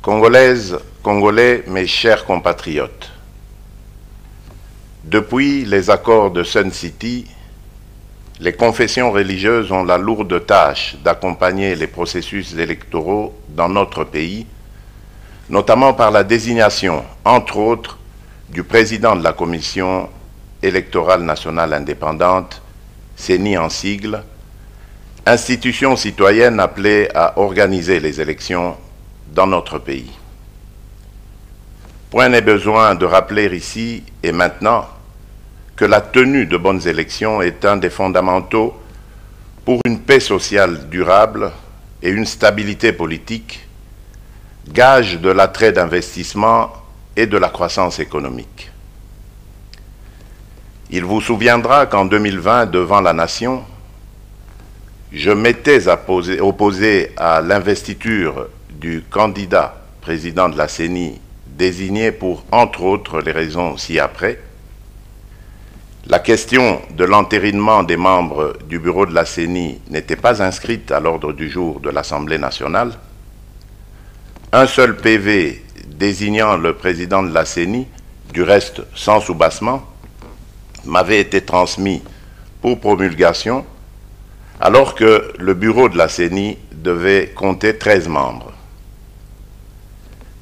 Congolaises, Congolais, mes chers compatriotes, depuis les accords de Sun City, les confessions religieuses ont la lourde tâche d'accompagner les processus électoraux dans notre pays, notamment par la désignation, entre autres, du président de la Commission électorale nationale indépendante, CENI en sigle, institution citoyenne appelée à organiser les élections dans notre pays. Point n'est besoin de rappeler ici et maintenant que la tenue de bonnes élections est un des fondamentaux pour une paix sociale durable et une stabilité politique, gage de l'attrait d'investissement et de la croissance économique. Il vous souviendra qu'en 2020, devant la nation, je m'étais opposé à l'investiture du candidat président de la CENI désigné pour, entre autres, les raisons ci-après. La question de l'entérinement des membres du bureau de la CENI n'était pas inscrite à l'ordre du jour de l'Assemblée nationale. Un seul PV désignant le président de la CENI, du reste sans soubassement, m'avait été transmis pour promulgation, alors que le bureau de la CENI devait compter 13 membres.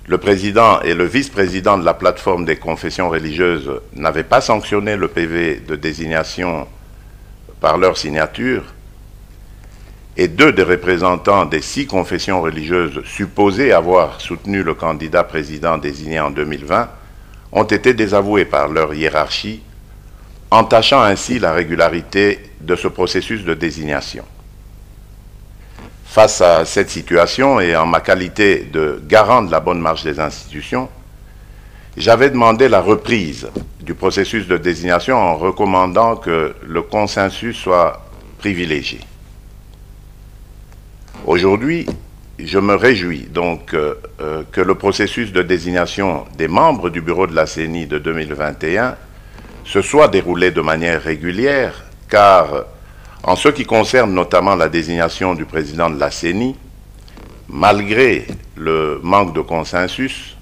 Le président et le vice-président de la plateforme des confessions religieuses n'avaient pas sanctionné le PV de désignation par leur signature, et 2 des représentants des 6 confessions religieuses supposées avoir soutenu le candidat président désigné en 2020 ont été désavoués par leur hiérarchie, entachant ainsi la régularité de ce processus de désignation. Face à cette situation et en ma qualité de garant de la bonne marche des institutions, j'avais demandé la reprise du processus de désignation en recommandant que le consensus soit privilégié. Aujourd'hui, je me réjouis donc que le processus de désignation des membres du bureau de la CENI de 2021 se soit déroulé de manière régulière, car en ce qui concerne notamment la désignation du président de la CENI, malgré le manque de consensus,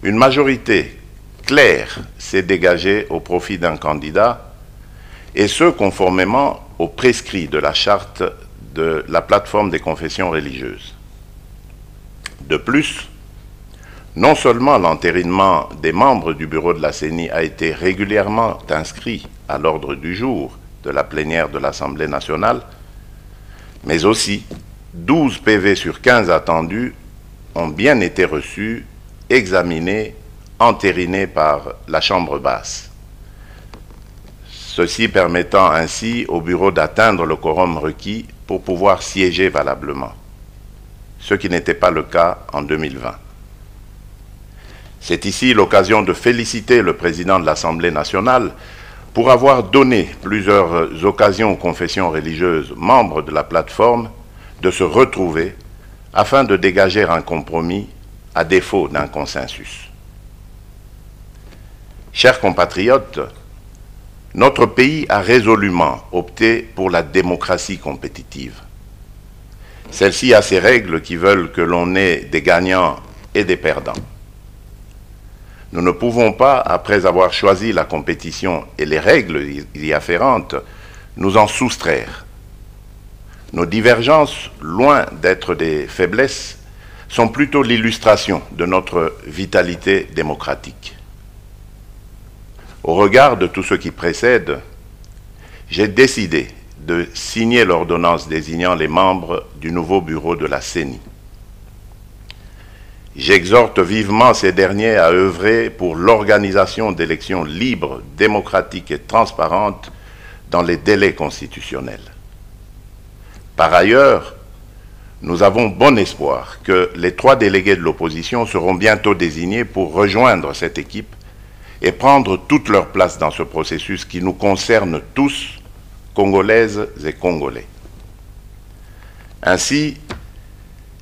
une majorité claire s'est dégagée au profit d'un candidat, et ce conformément aux prescrits de la charte de la plateforme des confessions religieuses. De plus, non seulement l'entérinement des membres du bureau de la CENI a été régulièrement inscrit à l'ordre du jour de la plénière de l'Assemblée nationale, mais aussi 12 PV sur 15 attendus ont bien été reçus, examinés, entérinés par la Chambre basse. Ceci permettant ainsi au bureau d'atteindre le quorum requis pour pouvoir siéger valablement, ce qui n'était pas le cas en 2020. C'est ici l'occasion de féliciter le président de l'Assemblée nationale pour avoir donné plusieurs occasions aux confessions religieuses membres de la plateforme de se retrouver afin de dégager un compromis à défaut d'un consensus. Chers compatriotes, notre pays a résolument opté pour la démocratie compétitive. Celle-ci a ses règles qui veulent que l'on ait des gagnants et des perdants. Nous ne pouvons pas, après avoir choisi la compétition et les règles y afférentes, nous en soustraire. Nos divergences, loin d'être des faiblesses, sont plutôt l'illustration de notre vitalité démocratique. Au regard de tout ce qui précède, j'ai décidé de signer l'ordonnance désignant les membres du nouveau bureau de la CENI. J'exhorte vivement ces derniers à œuvrer pour l'organisation d'élections libres, démocratiques et transparentes dans les délais constitutionnels. Par ailleurs, nous avons bon espoir que les 3 délégués de l'opposition seront bientôt désignés pour rejoindre cette équipe et prendre toute leur place dans ce processus qui nous concerne tous, Congolaises et Congolais. Ainsi,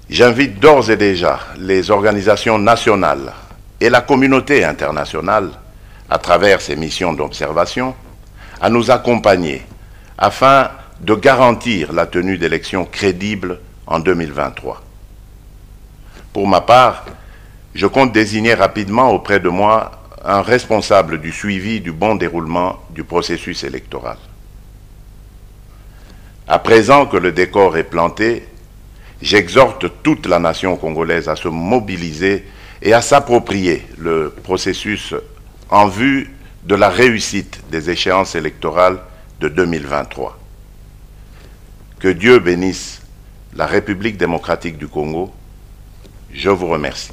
j'invite d'ores et déjà les organisations nationales et la communauté internationale, à travers ces missions d'observation, à nous accompagner afin de garantir la tenue d'élections crédibles en 2023. Pour ma part, je compte désigner rapidement auprès de moi un responsable du suivi du bon déroulement du processus électoral. À présent que le décor est planté, j'exhorte toute la nation congolaise à se mobiliser et à s'approprier le processus en vue de la réussite des échéances électorales de 2023. Que Dieu bénisse la République démocratique du Congo. Je vous remercie.